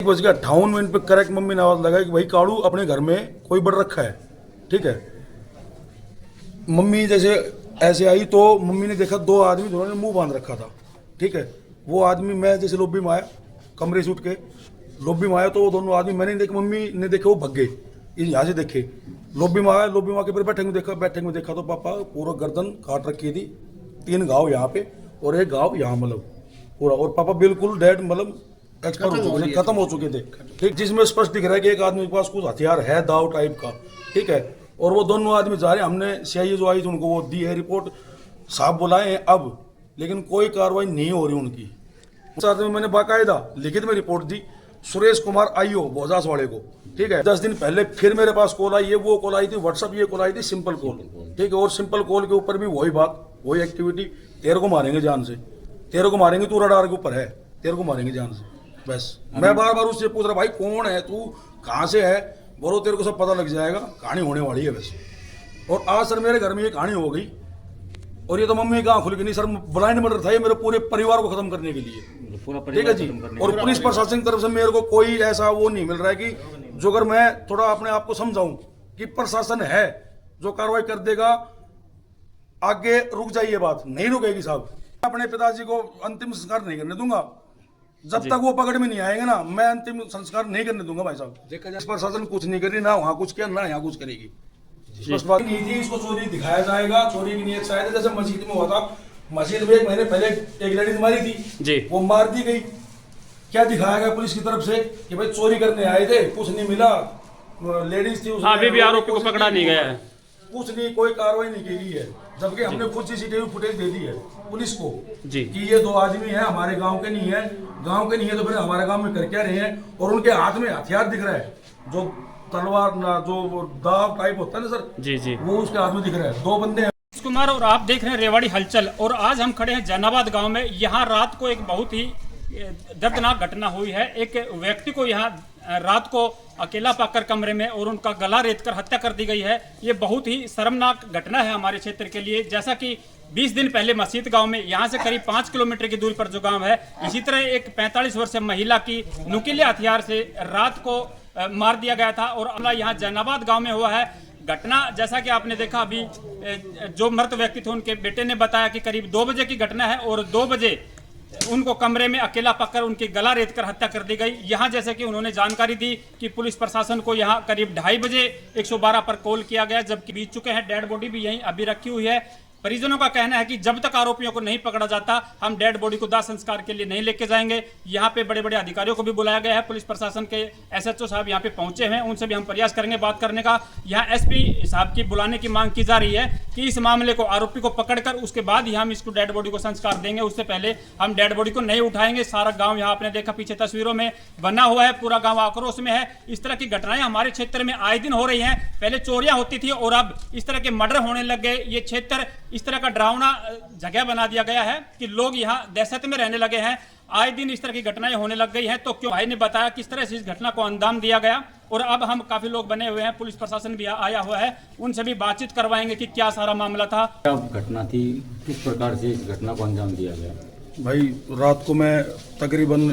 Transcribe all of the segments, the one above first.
1:58 पे correct mummy ने आवाज लगाई कि भाई काड़ू अपने घर में कोई बढ़ रखा है। ठीक है, मम्मी जैसे ऐसे आई तो मम्मी ने देखा दो आदमी दोनों ने मुंह बांध रखा था। ठीक है, वो आदमी मैं जैसे लॉबी में आया, कमरे से उठ के लॉबी में आया तो वो दोनों आदमी मैंने देखा, मम्मी ने देखे वो भग गए, यहाँ से देखे लॉबी में आया, लॉबी में आके फिर बैठे में देखा तो पापा पूरा गर्दन काट रखी थी, 3 घाव यहाँ पे और 1 घाव यहाँ, मतलब पूरा, और पापा बिल्कुल डेड, मतलब एक्सपर्ट हो चुके थे, खत्म हो चुके थे। ठीक, जिसमें स्पष्ट दिख रहा है कि एक आदमी के पास कुछ हथियार है, दाव टाइप का। ठीक है, और वो दोनों आदमी जा रहे हैं, हमने सीआईए जो आई थी उनको वो दी है रिपोर्ट, साहब बुलाए हैं अब, लेकिन कोई कार्रवाई नहीं हो रही उनकी। साथ में मैंने बाकायदा लिखित में रिपोर्ट दी सुरेश कुमार आईओ भोजास वाले को। ठीक है, 10 दिन पहले फिर मेरे पास कॉल आई, ये वो कॉल आई थी व्हाट्सअप, ये कॉल आई थी सिंपल कॉल। ठीक है, और सिंपल कॉल के ऊपर भी वही बात, वही एक्टिविटी, तेरे को मारेंगे जान से, तेरे को मारेंगे, तू रडार के ऊपर है, तेरे को मारेंगे जान से। बस मैं बार बार उससे पूछ रहा, भाई कौन है तू, कहाँ से है, बोलो तेरे को सब पता लग जाएगा, कहानी होने वाली है वैसे। और आज सर मेरे घर में ये कहानी हो गई, और ये तो मम्मी कहाँ खुल के नहीं सर, ब्लाइंड मर्डर था ये मेरे पूरे परिवार को खत्म करने के लिए। ठीक है जी, और पुलिस प्रशासन की तरफ से मेरे को कोई ऐसा वो नहीं मिल रहा है कि जो, अगर मैं थोड़ा अपने आप को समझाऊं कि प्रशासन है जो कार्रवाई कर देगा, आगे रुक जाइए, बात नहीं रुकेगी साहब। अपने पिताजी को अंतिम संस्कार नहीं करने दूंगा जब तक वो पकड़ में नहीं आएंगे ना, मैं अंतिम संस्कार नहीं करने दूंगा भाई साहब। प्रशासन कुछ नहीं करी, ना वहां कुछ किया ना यहाँ कुछ करेगी। बस बात नहीं थी, इसको चोरी दिखाया जाएगा, चोरी की नीयत शायद जैसे मस्जिद में हुआ था, मस्जिद में 1 महीने पहले एक लेडीज मारी थी जी, वो मार दी गई। क्या दिखाया गया पुलिस की तरफ से कि भाई चोरी करने आए थे, कुछ नहीं मिला, लेडीज थी, अभी भी आरोपी को पकड़ा नहीं गया है, कुछ नहीं, कोई कार्रवाई नहीं की गई है, जबकि हमने खुद सीसीटीवी फुटेज दे दी है पुलिस को जी कि ये 2 आदमी हैं, हमारे गांव के नहीं है, गांव के नहीं है तो फिर हमारे गांव में कर क्या रहे हैं, और उनके हाथ में हथियार दिख रहा है, जो तलवार ना, जो दाव टाइप होता है ना सर, जी जी, वो उसके हाथ में दिख रहा है। 2 बंदे हैं कुमार, और आप देख रहे हैं रेवाड़ी हलचल, और आज हम खड़े हैं जैनाबाद गांव में। यहाँ रात को एक बहुत ही दर्दनाक घटना हुई है। एक व्यक्ति को यहाँ रात को अकेला पाकर कमरे में और उनका गला रेतकर हत्या कर दी गई है। ये बहुत ही शर्मनाक घटना है हमारे क्षेत्र के लिए। जैसा कि 20 दिन पहले मस्जिद गांव में, यहाँ से करीब 5 किलोमीटर की दूरी पर जो गांव है, इसी तरह एक 45 वर्षीय महिला की नुकीले हथियार से रात को मार दिया गया था, और हमला यहाँ जैनाबाद गाँव में हुआ है। घटना जैसा कि आपने देखा, अभी जो मृत व्यक्ति थे उनके बेटे ने बताया कि करीब 2 बजे की घटना है, और 2 बजे उनको कमरे में अकेला पकड़ उनकी गला रेतकर हत्या कर दी गई। यहाँ जैसे कि उन्होंने जानकारी दी कि पुलिस प्रशासन को यहाँ करीब 2:30 बजे 112 पर कॉल किया गया, जबकि बीत चुके हैं। डेड बॉडी भी यहीं अभी रखी हुई है। परिजनों का कहना है कि जब तक आरोपियों को नहीं पकड़ा जाता, हम डेड बॉडी को दाह संस्कार के लिए नहीं लेके जाएंगे। यहाँ पे बड़े बड़े अधिकारियों को भी बुलाया गया है, पुलिस प्रशासन के एसएचओ साहब यहाँ पे पहुंचे हैं, उनसे भी हम प्रयास करेंगे बात करने का। यहाँ एसपी साहब की बुलाने की मांग की जा रही है कि इस मामले को, आरोपी को पकड़कर उसके बाद ही हम इसको डेड बॉडी को संस्कार देंगे, उससे पहले हम डेड बॉडी को नहीं उठाएंगे। सारा गाँव यहाँ आपने देखा पीछे तस्वीरों में बना हुआ है, पूरा गाँव आक्रोश में है। इस तरह की घटनाएं हमारे क्षेत्र में आए दिन हो रही हैं। पहले चोरियां होती थी और अब इस तरह के मर्डर होने लग गए। ये क्षेत्र इस तरह का डरावना जगह बना दिया गया है कि लोग यहाँ दहशत में रहने लगे हैं। आए दिन इस तरह की घटनाएं होने लग गई हैं। तो क्यों, भाई ने बताया किस तरह से इस घटना को अंजाम दिया गया, और अब हम काफी लोग बने हुए हैं, पुलिस प्रशासन भी आया हुआ है, उनसे भी बातचीत करवाएंगे कि क्या सारा मामला था, क्या घटना थी, किस प्रकार से इस घटना को अंजाम दिया गया। भाई रात को मैं तकरीबन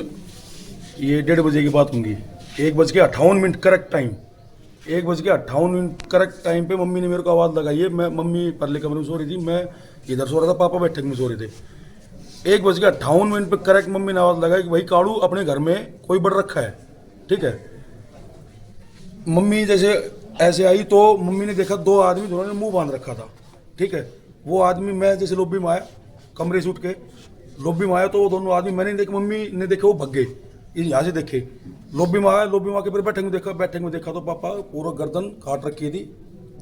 ये 1:30 बजे की बात होंगी, 1:58 करेक्ट टाइम, 1:58 करेक्ट टाइम पे मम्मी ने मेरे को आवाज़ लगाई है। मैं, मम्मी परले कमरे में सो रही थी, मैं इधर सो रहा था, पापा बैठक में सो रहे थे। 1:58 पे करेक्ट मम्मी ने आवाज़ लगाई कि भाई काड़ू अपने घर में कोई बढ़ रखा है। ठीक है, मम्मी जैसे ऐसे आई तो मम्मी ने देखा 2 आदमी दोनों ने मुंह बांध रखा था। ठीक है, वो आदमी मैं जैसे लॉबी में आया, कमरे से उठ के लॉबी में आया तो वो दोनों आदमी मैंने देखे, मम्मी ने देखे वो भग गए, यहाँ से देखे लॉबी में आया, लॉबी में आके फिर बैठक में देखा तो पापा पूरा गर्दन काट रखी थी,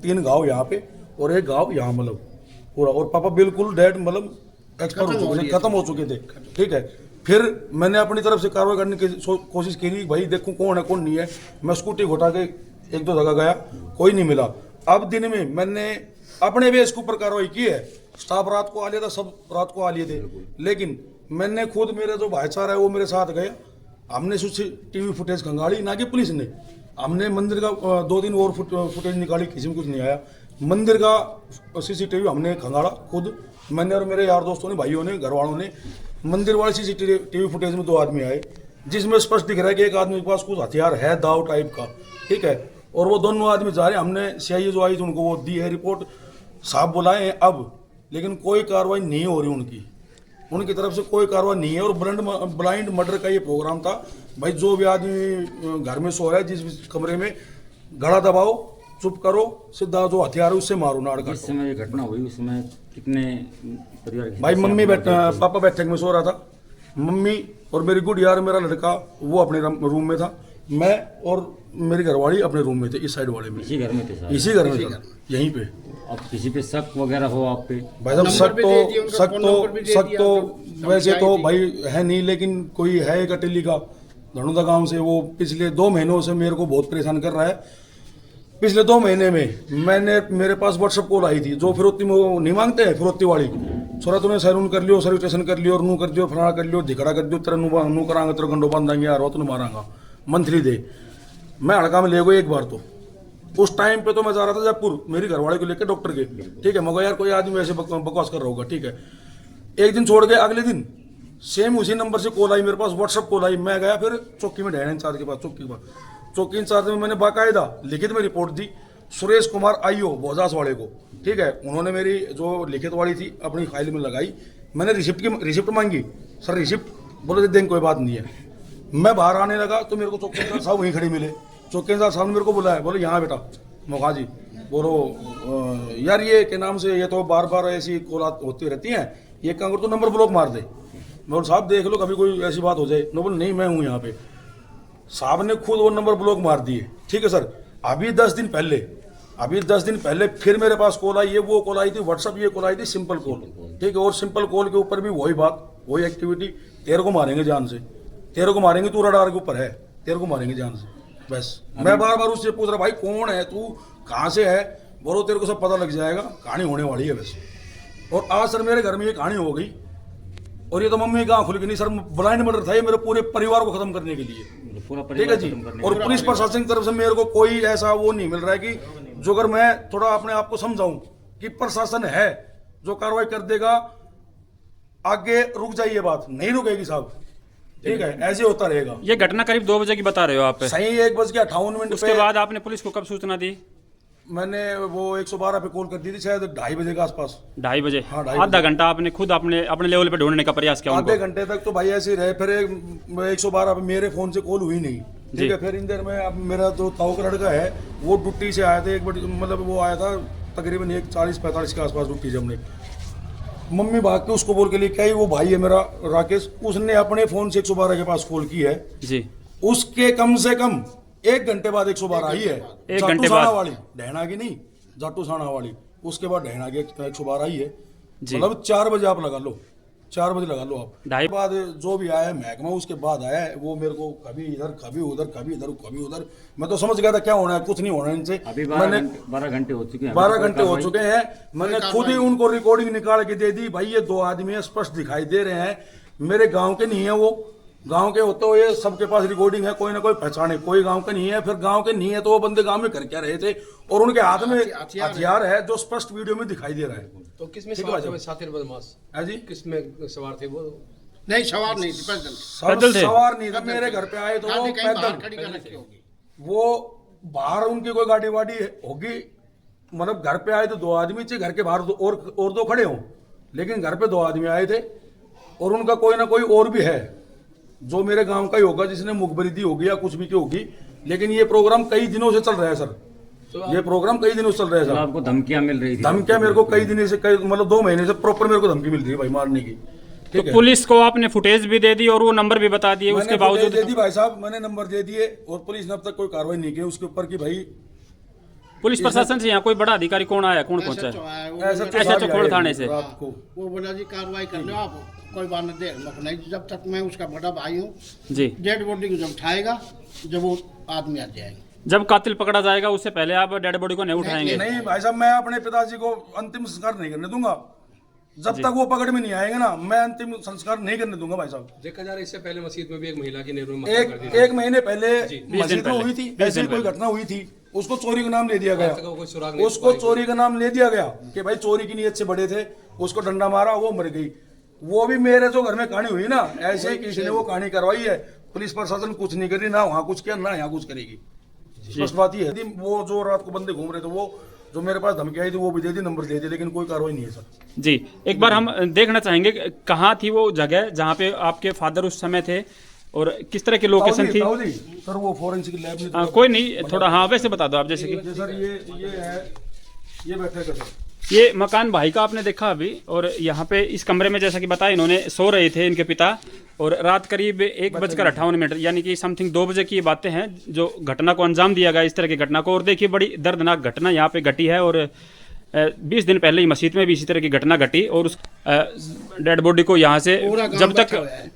3 घाव यहाँ पे और 1 घाव यहाँ, मतलब पूरा, और पापा बिल्कुल डेड, मतलब एक्सपर्ट हो चुके थे, खत्म हो चुके थे। ठीक है, फिर मैंने अपनी तरफ से कार्रवाई करने की कोशिश की, भाई देखूं कौन है कौन नहीं है। मैं स्कूटी घुटा के 1-2 जगह गया, कोई नहीं मिला। अब दिन में मैंने अपने बेस के ऊपर कार्रवाई की है। स्टाफ रात को आ लिया था, सब रात को आ लिए थे, लेकिन मैंने खुद, मेरा जो भाईचारा है वो मेरे साथ गया। हमने सीसीटीवी फुटेज खंगाली, ना कि पुलिस ने। हमने मंदिर का 2 दिन और फुटेज निकाली, किसी में कुछ नहीं आया। मंदिर का सीसीटीवी हमने खंगाला खुद, मैंने और मेरे यार दोस्तों ने, भाइयों ने, घर वालों ने। मंदिर वाले सीसीटीवी फुटेज में 2 आदमी आए, जिसमें स्पष्ट दिख रहा है कि एक आदमी के पास कुछ हथियार है, दाव टाइप का, ठीक है। और वो दोनों आदमी जा रहे हैं, हमने सीआईए जो आई थी उनको वो दी है रिपोर्ट, साहब बुलाए हैं अब, लेकिन कोई कार्रवाई नहीं हो रही उनकी तरफ से कोई कार्रवाई नहीं है। और ब्लाइंड मर्डर का ये प्रोग्राम था भाई, जो भी आदमी घर में सो रहा है, जिस भी कमरे में, घड़ा दबाओ, चुप करो, सीधा जो हथियार है उससे मारो, नाड़ जिस काटो। समय ये घटना हुई उस समय कितने परिवार के भाई सदस्य मम्मी आप लोग थे? पापा बैठक में सो रहा था, मम्मी और मेरी गुड़िया और मेरा लड़का वो अपने रूम में था, मैं और मेरी घरवाली अपने रूम में थे, इस साइड वाले में, इसी घर में थे सारे? इसी घर में था, यहीं पे। अब किसी पे शक वगैरह हो आप पे? भाई साहब शक तो वैसे तो भाई है नहीं, लेकिन कोई है एक अटेली का धनुदा गांव से, वो पिछले 2 महीनों से मेरे को बहुत परेशान कर रहा है। पिछले 2 महीने में मेरे पास व्हाट्सएप कॉल आई थी, जो फिरौती में वो नहीं मांगते हैं, फिरौती वाली, छोरा तूने सैलून कर लियो, सर्विस स्टेशन कर लियो, और नू कर दियो, फलाना कर लियो, धिकड़ा कर दियो, तेरा नू करांगा, तेरा गंडो बांधांगे यार, तुम मारांगा, मंथली दे। मैं हड़का में ले गई एक बार तो, उस टाइम पे तो मैं जा रहा था जयपुर मेरी घरवाले को लेकर डॉक्टर के, ठीक है। मगर यार कोई आदमी ऐसे बकवास कर रहा होगा, ठीक है। एक दिन छोड़ के अगले दिन सेम उसी नंबर से कॉल आई मेरे पास, व्हाट्सएप कॉल आई। मैं गया फिर चौकी में, ढेड़ा इंचार्ज के पास, चौकी इंचार्ज में मैंने बाकायदा लिखित में रिपोर्ट दी सुरेश कुमार आईओ भोजास वाले को, ठीक है। उन्होंने मेरी जो लिखित वाली थी अपनी फाइल में लगाई, मैंने रिसिप्ट मांगी, सर रिसिप्ट, बोले देंगे कोई बात नहीं है। मैं बाहर आने लगा तो मेरे को चौकी इंचार्ज साहब वहीं खड़े मिले, चौकी इंचार्ज साहब ने मेरे को बुलाया, बोले यहाँ बेटा मोखा जी, बोलो यार ये के नाम से ये तो बार बार ऐसी कॉल होती रहती हैं, ये क्या कर तो नंबर ब्लॉक मार दे। मैं बोल साहब देख लो कभी कोई ऐसी बात हो जाए, मैं बोल नहीं मैं हूँ यहाँ पे। साहब ने खुद वो नंबर ब्लॉक मार दिए, ठीक है सर। अभी 10 दिन पहले फिर मेरे पास कॉल आई, ये वो कॉल आई थी व्हाट्सअप, ये कॉल आई थी सिंपल कॉल, ठीक है। और सिंपल कॉल के ऊपर भी वही बात, वही एक्टिविटी, तेरे को मारेंगे जान से, तेरे को मारेंगे, तू रडार के ऊपर है, तेरे को मारेंगे जान से। बस मैं बार बार उससे पूछ रहा भाई कौन है तू, कहाँ से है, बोलो तेरे को सब पता लग जाएगा, कहानी होने वाली है वैसे। और आज सर मेरे घर में ये कहानी हो गई, और ये तो मम्मी की आँख खुल गई नहीं सर, ब्लाइंड मर्डर था ये मेरे पूरे परिवार को खत्म करने के लिए, पूरा ठीक है परिवार जी। खत्म करने और पुलिस प्रशासन की तरफ से मेरे को कोई ऐसा वो नहीं मिल रहा है कि जो, अगर मैं थोड़ा अपने आप को समझाऊं कि प्रशासन है जो कार्रवाई कर देगा, आगे रुक जाइए, बात नहीं रुकेगी साहब, ठीक है, ऐसे होता रहेगा। ये घटना करीब 2 बजे की बता रहे हो आप? सही 1:58 उसके बाद आपने पुलिस को कब सूचना दी? मैंने वो 112 पे कॉल कर दी थी, शायद 2:30 बजे के आसपास। 2:30 बजे? हाँ, 2:30 आधा घंटा आपने खुद अपने लेवल पे ढूंढने का प्रयास किया आधे उनको? घंटे तक तो भाई ऐसे ही रहे, फिर 112 पे मेरे फोन से कॉल हुई नहीं, ठीक है। फिर इन देर में अब मेरा जो ताऊ का लड़का है वो ड्यूटी से आया था, एक बड़ी मतलब वो आया था तकरीबन 1:40-45 के आसपास ड्यूटी से। हमने मम्मी भाग के उसको बोल के लेके आई, वो भाई है मेरा राकेश, उसने अपने फोन से 112 के पास कॉल की है जी। उसके कम से कम 1 घंटे बाद 112 आई है, 1 घंटे बाद वाली, डहना की नहीं, जाटू साना वाली, उसके बाद डहना की 112 आई है, जी। मतलब 4 बजे आप लगा लो, 4 बजे लगा लो आप। 2:30 बाद जो भी आया महकमा उसके बाद आया है, वो मेरे को कभी इधर कभी उधर, कभी इधर कभी उधर, मैं तो समझ गया था क्या होना है, कुछ नहीं होना है इनसे। अभी मैंने 12 घंटे हो चुके हैं, 12 घंटे हो चुके हैं, मैंने खुद ही उनको रिकॉर्डिंग निकाल के दे दी, भाई ये 2 आदमी स्पष्ट दिखाई दे रहे हैं, मेरे गाँव के नहीं है, वो गांव के होते हुए सबके पास रिकॉर्डिंग है, कोई ना कोई पहचाने, कोई गांव के नहीं है, फिर गांव के नहीं है तो वो बंदे गांव में कर क्या रहे थे, और उनके हाथ में हथियार है जो स्पष्ट वीडियो में दिखाई दे रहा है। तो किसमें सवार थे साथी बदमाश? है जी, किसमें सवार थे वो? नहीं सवार नहीं थे, पैदल थे? सवार नहीं था, मेरे घर पे आए तो वो पैदल, खड़ी कर रखी होगी वो बाहर उनकी कोई गाड़ी वाड़ी होगी, मतलब घर पे आए तो 2 आदमी थे, घर के बाहर और 2 खड़े हों, लेकिन घर पे 2 आदमी आए थे, और उनका कोई ना कोई और भी है जो मेरे गांव का ही होगा, जिसने मुखबरी दी होगी या कुछ भी की होगी। लेकिन ये प्रोग्राम कई दिनों से चल रहा है सर, ये प्रोग्राम कई दिनों से चल रहा है सर। आपको धमकियां मिल रही थी? धमकियां मेरे को कई दिनों से, कई मतलब 2 महीने से प्रॉपर मेरे को धमकी मिल रही है भाई मारने की, तो पुलिस को आपने फुटेज भी दे दी और वो नंबर भी बता दिए, उसके बावजूद दे दी भाई साहब, मैंने नंबर दे दिए, और पुलिस ने अब तक कोई कार्रवाई नहीं की उसके ऊपर कि भाई। पुलिस प्रशासन से यहाँ कोई बड़ा अधिकारी कौन आया, कौन पहुंचा? ऐसा खोड़ थाने से रात को वो बोला जी कार्रवाई कर लो आप, कोई बात नहीं, जब तक मैं उसका बड़ा भाई हूँ जी। डेड बॉडी को जब उठाएगा, जब वो आदमी आ जाएगा, जब कातिल पकड़ा जाएगा उससे पहले आप डेड बॉडी को नहीं उठाएंगे? नहीं भाई साहब, मैं अपने पिताजी को अंतिम संस्कार नहीं करने दूंगा जब तक वो पकड़ में नहीं आएंगे ना, मैं अंतिम संस्कार नहीं करने दूंगा भाई साहब। देखा जा रहा है इससे पहले मस्जिद में भी एक महिला की निर्मम एक महीने पहले मस्जिद में हुई थी, ऐसी कोई घटना हुई थी, उसको चोरी का नाम ले दिया गया, उसको चोरी का नाम ले दिया गया कि भाई चोरी की नीयत से बड़े थे, उसको डंडा मारा, वो मर गई। वो भी मेरे जो घर में कहानी हुई ना, ऐसे ही किसी ने वो कहानी करवाई है, पुलिस प्रशासन कुछ नहीं करी, ना वहाँ कुछ किया, ना यहाँ कुछ करेगी। स्पष्ट बात ये है। वो जो रात को बंदे घूम रहे थे, वो जो मेरे पास धमकी आई थी वो भी दे दी, नंबर दे दी, लेकिन कोई कार्रवाई नहीं है सर। जी, एक बार हम देखना चाहेंगे कहाँ थी वो जगह जहाँ पे आपके फादर उस समय थे और किस तरह की लोकेशन थी। ताऊ जी, सर वो फोरेंसिक लैब में कोई नहीं, थोड़ा हाँ वैसे बता दो आप। जैसे कि सर ये है, ये बैठे का सर, ये मकान भाई का आपने देखा अभी, और यहाँ पे इस कमरे में जैसा कि बताया इन्होंने सो रहे थे इनके पिता, और रात करीब 1:58 यानी कि समथिंग 2 बजे की ये बातें हैं जो घटना को अंजाम दिया गया, इस तरह की घटना को। और देखिए बड़ी दर्दनाक घटना यहाँ पे घटी है, और 20 दिन पहले ही मस्जिद में भी इसी तरह की घटना घटी, और उस डेड बॉडी को यहाँ से जब तक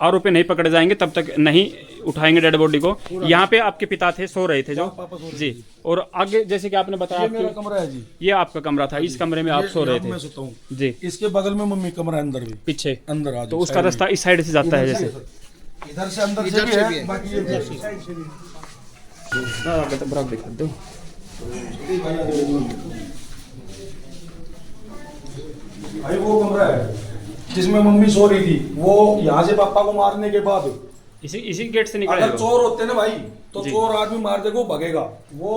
आरोपी नहीं पकड़े जाएंगे तब तक नहीं उठाएंगे डेड बॉडी को। यहाँ पे आपके पिता थे, सो रहे थे जो जी, और आगे जैसे कि आपने बताया मेरा कमरा है जी, ये आपका कमरा था, इस कमरे में आप सो रहे मैं थे सोता हूँ जी। इसके बगल में मम्मी कमरा है, अंदर भी पीछे अंदर आ तो उसका रास्ता इस साइड से जाता है, जैसे इधर से अंदर से भी है, बाकी ये साइड से भी बराबर दिखा दो। भाई वो कमरा है जिसमें मम्मी सो रही थी, वो यहाँ से पापा को मारने के बाद इसी गेट से निकले अगर चोर होते ना भाई तो जी। चोर आदमी मार देगा, वो भगेगा। वो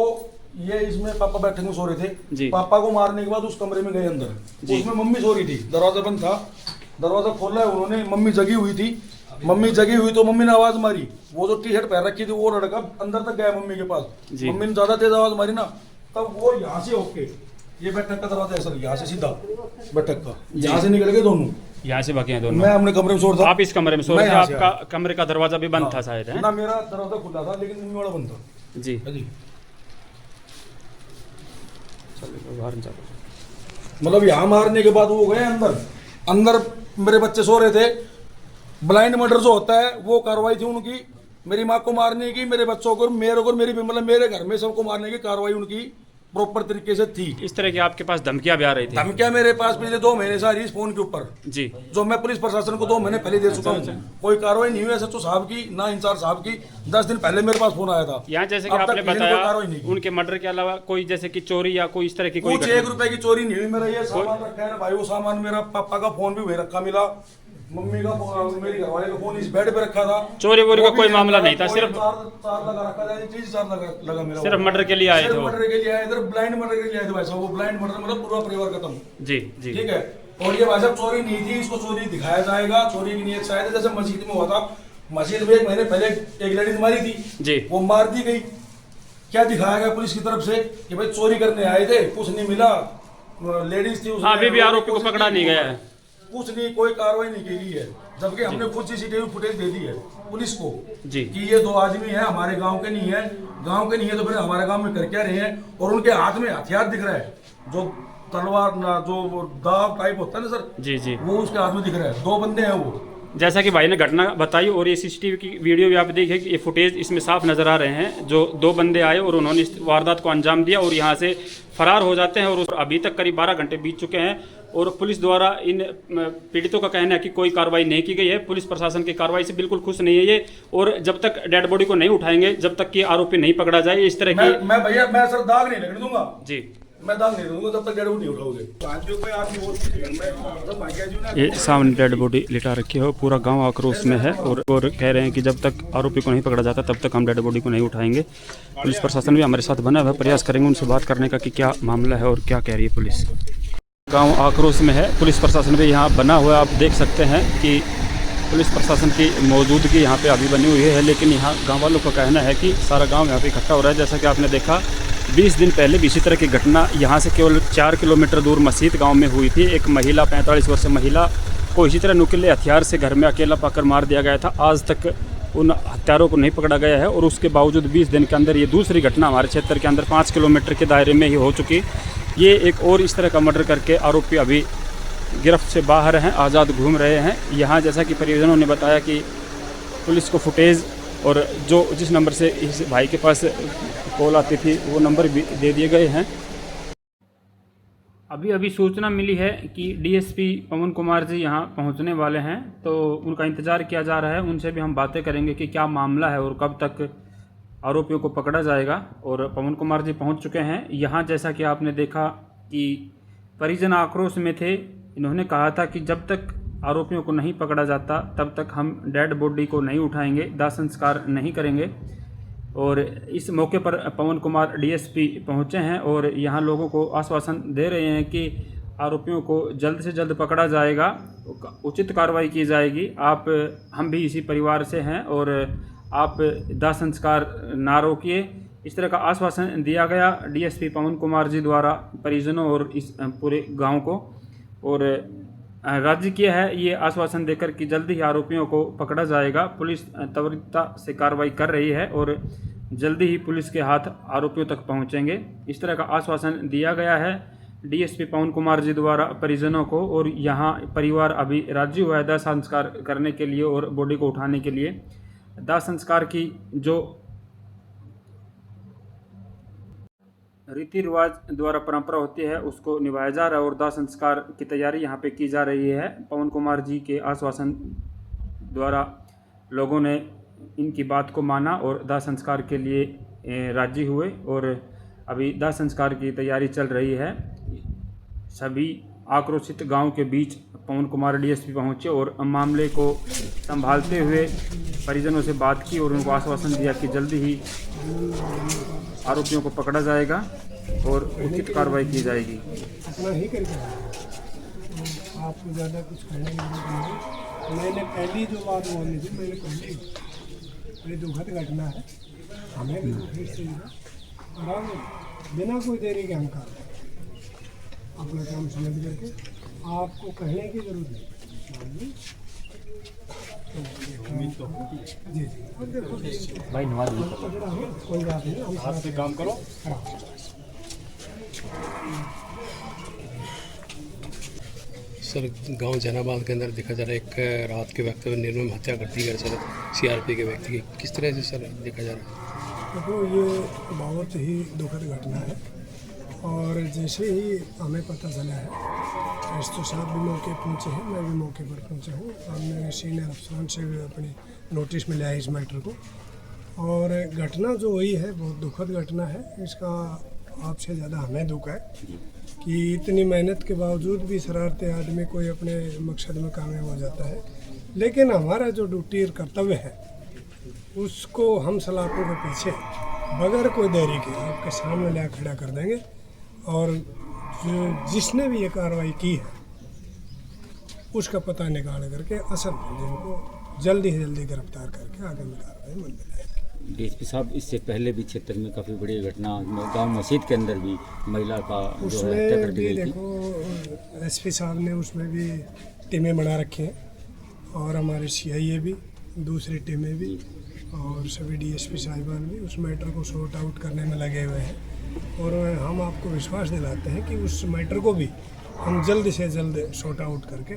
ये इसमें पापा बैठे हुए सो रहे थे जी। पापा को मारने के बाद उस कमरे में गए अंदर, उसमें मम्मी सो रही थी, दरवाजा बंद था, दरवाजा खोला है उन्होंने, मम्मी जगी हुई थी। मम्मी जगी हुई तो मम्मी ने आवाज मारी, वो जो टी-शर्ट पहन रखी थी वो लड़का अंदर तक गया मम्मी के पास, जी। मम्मी ने ज्यादा तेज आवाज मारी ना, तब वो यहाँ से होके ये बैठक का दरवाजा है सर, यहाँ से सीधा बैठक का, यहाँ से निकल गए दोनों, यहाँ से भागे हैं मैं दोनों। अपने कमरे में सो रहा था। आप इस कमरे में सो रहे मैं थे, यहाँ से आपका कमरे का दरवाजा भी बंद था शायद, है ना, मेरा दरवाजा खुला था लेकिन मम्मी वाला बंद था जी। जी। बाहर जाओ। मतलब यहाँ मारने के बाद वो गए अंदर, अंदर मेरे बच्चे सो रहे थे। ब्लाइंड मर्डर जो होता है वो कार्रवाई थी उनकी, मेरी माँ को मारने की, मेरे बच्चों को, मेरे को, मेरी मतलब मेरे घर में सबको मारने की कार्रवाई उनकी प्रॉपर तरीके से थी। इस तरह की आपके पास धमकियां भी आ रही थी? धमकियां मेरे पास पिछले 2 महीने से आ रही है इस फोन के ऊपर जी, जो मैं पुलिस प्रशासन को 2 महीने पहले दे चुका हूँ। कोई कार्रवाई नहीं हुई SHO साहब की, ना इंचार्ज साहब की। 10 दिन पहले मेरे पास फोन आया था। यहाँ जैसे कि अब तक आपने किसी ने कोई बताया कार्रवाई नहीं की। उनके मर्डर के अलावा कोई जैसे कि चोरी या कोई इस तरह की कोई कुछ घटना? 1 रुपए की चोरी नहीं हुई। मेरा ये सामान रखा है ना भाई, वो सामान मेरा पापा का फोन भी वही रखा मिला, मम्मी का मेरी घरवाले का फोन इस बेड पे रखा था। चोरी वोरी का कोई मामला नहीं था, कोई सिर्फ चार लगा रखा था, चीज चार लगा मेरा, सिर्फ मर्डर के लिए आए थे सिर्फ वो? मर्डर के लिए आए, इधर ब्लाइंड मर्डर के लिए आए थे भाई साहब। वो ब्लाइंड मर्डर मतलब पूरा परिवार खत्म। जी जी ठीक है, और ये भाई साहब चोरी नहीं थी, इसको चोरी दिखाया जाएगा, चोरी की नियत से आए थे। जैसे मस्जिद में हुआ था, मस्जिद में 1 महीने पहले एक लेडीज मारी थी जी, वो मार दी गई। क्या दिखाया गया पुलिस की तरफ से कि भाई चोरी करने आए थे, कुछ नहीं मिला, लेडीज थी उसमें, अभी भी आरोपी को पकड़ा नहीं गया है, कुछ नहीं, कोई कार्रवाई नहीं की गई है। जबकि हमने खुद CCTV फुटेज दे दी है पुलिस को जी कि ये 2 आदमी हैं, हमारे गांव के नहीं है, गांव के नहीं है तो फिर हमारे गांव में कर क्या रहे हैं। और उनके हाथ में हथियार दिख रहा है, जो तलवार ना, जो वो दाव टाइप होता है ना सर, जी जी। वो उसके हाथ में दिख रहा है। 2 बंदे हैं वो। जैसा कि भाई ने घटना बताई, और ये CCTV की वीडियो भी आप देखिए कि ये फुटेज इसमें साफ नजर आ रहे हैं, जो 2 बंदे आए और उन्होंने इस वारदात को अंजाम दिया और यहाँ से फरार हो जाते हैं। और अभी तक करीब 12 घंटे बीत चुके हैं और पुलिस द्वारा इन पीड़ितों का कहना है कि कोई कार्रवाई नहीं की गई है। पुलिस प्रशासन की कार्रवाई से बिल्कुल खुश नहीं है ये, और जब तक डेड बॉडी को नहीं उठाएंगे, जब तक कि आरोपी नहीं पकड़ा जाए, इस तरह की मैं भैया मैं सर दाग नहीं लगने दूंगा जी, मैं दाग नहीं दूंगा जब तक डेड बॉडी नहीं उठाओगे। ये सामने डेड बॉडी लिटा रखी है, पूरा गांव आक्रोश में है और कह रहे हैं कि जब तक आरोपी को नहीं पकड़ा जाता तब तक हम डेड बॉडी को नहीं उठाएंगे। पुलिस प्रशासन भी हमारे साथ बना हुआ है, प्रयास करेंगे उनसे बात करने का कि क्या मामला है और क्या कह रही है पुलिस। गांव आक्रोश में है, पुलिस प्रशासन भी यहाँ बना हुआ है। आप देख सकते हैं कि पुलिस प्रशासन की मौजूदगी यहाँ पे अभी बनी हुई है, लेकिन यहाँ गाँव वालों का कहना है कि सारा गाँव यहाँ पे इकट्ठा हो रहा है। जैसा कि आपने देखा 20 दिन पहले भी इसी तरह की घटना यहाँ से केवल 4 किलोमीटर दूर मस्जिद गांव में हुई थी। एक महिला 45 वर्षीय महिला को इसी तरह नुकीले हथियार से घर में अकेला पाकर मार दिया गया था। आज तक उन हत्यारों को नहीं पकड़ा गया है और उसके बावजूद 20 दिन के अंदर ये दूसरी घटना हमारे क्षेत्र के अंदर 5 किलोमीटर के दायरे में ही हो चुकी। ये एक और इस तरह का मर्डर करके आरोपी अभी गिरफ्त से बाहर हैं, आज़ाद घूम रहे हैं। यहाँ जैसा कि परिजनों ने बताया कि पुलिस को फुटेज और जो जिस नंबर से इस भाई के पास कॉल आती थी वो नंबर भी दे दिए गए हैं। अभी सूचना मिली है कि DSP पवन कुमार जी यहाँ पहुँचने वाले हैं, तो उनका इंतज़ार किया जा रहा है। उनसे भी हम बातें करेंगे कि क्या मामला है और कब तक आरोपियों को पकड़ा जाएगा। और पवन कुमार जी पहुँच चुके हैं यहाँ। जैसा कि आपने देखा कि परिजन आक्रोश में थे, इन्होंने कहा था कि जब तक आरोपियों को नहीं पकड़ा जाता तब तक हम डेड बॉडी को नहीं उठाएंगे, दाह संस्कार नहीं करेंगे। और इस मौके पर पवन कुमार डीएसपी पहुंचे हैं और यहाँ लोगों को आश्वासन दे रहे हैं कि आरोपियों को जल्द से जल्द पकड़ा जाएगा, उचित कार्रवाई की जाएगी। हम भी इसी परिवार से हैं और आप दाह संस्कार ना रोकिए, इस तरह का आश्वासन दिया गया डीएसपी पवन कुमार जी द्वारा परिजनों और इस पूरे गांव को। और राज्य किया है ये आश्वासन देकर कि जल्द ही आरोपियों को पकड़ा जाएगा। पुलिस त्वरितता से कार्रवाई कर रही है और जल्दी ही पुलिस के हाथ आरोपियों तक पहुंचेंगे, इस तरह का आश्वासन दिया गया है डीएसपी पवन कुमार जी द्वारा परिजनों को। और यहाँ परिवार अभी राजी हुआ है दाह संस्कार करने के लिए और बॉडी को उठाने के लिए। दाह संस्कार की जो रीति रिवाज द्वारा परंपरा होती है उसको निभाया जा रहा है और दाह संस्कार की तैयारी यहाँ पे की जा रही है। पवन कुमार जी के आश्वासन द्वारा लोगों ने इनकी बात को माना और दाह संस्कार के लिए राजी हुए और अभी दाह संस्कार की तैयारी चल रही है। सभी आक्रोशित गांव के बीच पवन कुमार डीएसपी पहुंचे और मामले को संभालते हुए परिजनों से बात की और उनको आश्वासन दिया कि जल्दी ही आरोपियों को पकड़ा जाएगा और उचित कार्रवाई की जाएगी। अपना ही करके आपको ज़्यादा कुछ कहने की जरूरत नहीं। मैंने पहली जो बात बोली थी मैंने पहले बड़ी दुखद घटना है, हमें भी फिर से आराम बिना कोई देरी के हम कर अपना काम समझ करके आपको कहने की जरूरत नहीं। जी भाई नवाज कोई बात नहीं, हम हाथ से काम करो। सर गांव जनाबाद के अंदर देखा जा रहा है एक रात के वक्त निर्मम हत्या कर दी गई सर सीआरपी के व्यक्ति की, किस तरह से सर देखा जा रहा है? देखो ये बहुत ही दुखद घटना है और जैसे ही हमें पता चला है एस तो साहब भी मौके पहुँचे हैं, मैं भी मौके पर पहुँचा हूँ। हमने सीनियर अफसरान से भी अपनी नोटिस में लिया इस मैटर को और घटना जो हुई है बहुत दुखद घटना है। इसका आपसे ज़्यादा हमें दुख है कि इतनी मेहनत के बावजूद भी शरारती आदमी कोई अपने मकसद में कामयाब हो जाता है। लेकिन हमारा जो ड्यूटी और कर्तव्य है उसको हम सलाखों के पीछे बगैर कोई देरी के आपके सामने ले खड़ा कर देंगे और जिसने भी ये कार्रवाई की है उसका पता निकाल करके असल मुलजिम को जल्दी से जल्दी गिरफ्तार करके आगे में कार्रवाई मन में लाएंगे। डीएसपी साहब इससे पहले भी क्षेत्र में काफ़ी बड़ी घटना गांव मस्जिद के अंदर भी महिला का जो है हत्या कर दी गई थी। देखो एसपी साहब ने उसमें भी टीमें बना रखी हैं और हमारे सीआईए भी दूसरी टीमें भी और सभी डीएसपी साहिबान भी उस मैटर को सॉर्ट आउट करने में लगे हुए हैं और हम आपको विश्वास दिलाते हैं कि उस मैटर को भी हम जल्द से जल्द सॉर्ट आउट करके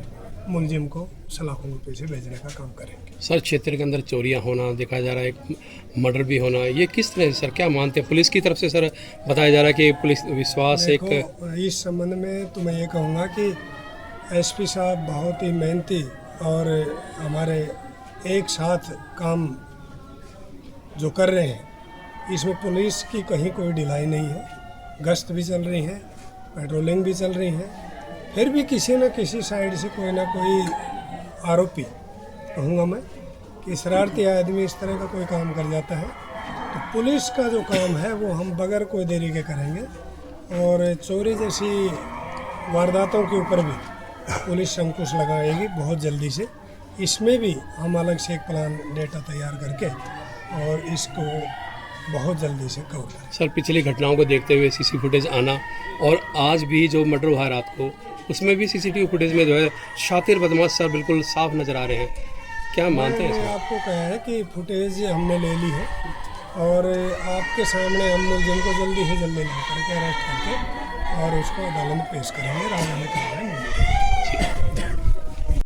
मुलजिम को सलाखों के पीछे भेजने का काम करेंगे। सर क्षेत्र के अंदर चोरियां होना देखा जा रहा है, एक मर्डर भी होना, ये किस तरह से सर क्या मानते हैं? पुलिस की तरफ से सर बताया जा रहा है कि पुलिस विश्वास एक इस संबंध में तो मैं ये कहूँगा कि एसपी साहब बहुत ही मेहनती और हमारे एक साथ काम जो कर रहे हैं इसमें पुलिस की कहीं कोई ढिलाई नहीं है। गश्त भी चल रही है, पेट्रोलिंग भी चल रही है, फिर भी किसी न किसी साइड से कोई ना कोई आरोपी कहूँगा मैं कि शरारती आदमी इस तरह का कोई काम कर जाता है तो पुलिस का जो काम है वो हम बगैर कोई देरी के करेंगे और चोरी जैसी वारदातों के ऊपर भी पुलिस अंकुश लगाएगी बहुत जल्दी से। इसमें भी हम अलग से एक प्लान डेटा तैयार करके और इसको बहुत जल्दी से कवर करें। सर पिछली घटनाओं को देखते हुए सीसी फुटेज आना और आज भी जो मर्डर हुआ रात को उसमें भी सीसीटीवी फुटेज में जो है शातिर बदमाश सर बिल्कुल साफ नज़र आ रहे हैं, क्या मानते हैं? मैंने आपको कहा है कि फुटेज हमने ले ली है और आपके सामने हम मुलजिम को जल्दी से जल्दी ला करके अरेस्ट करके और उसको अदालत में पेश करेंगे, राजधानी कार्रवाई।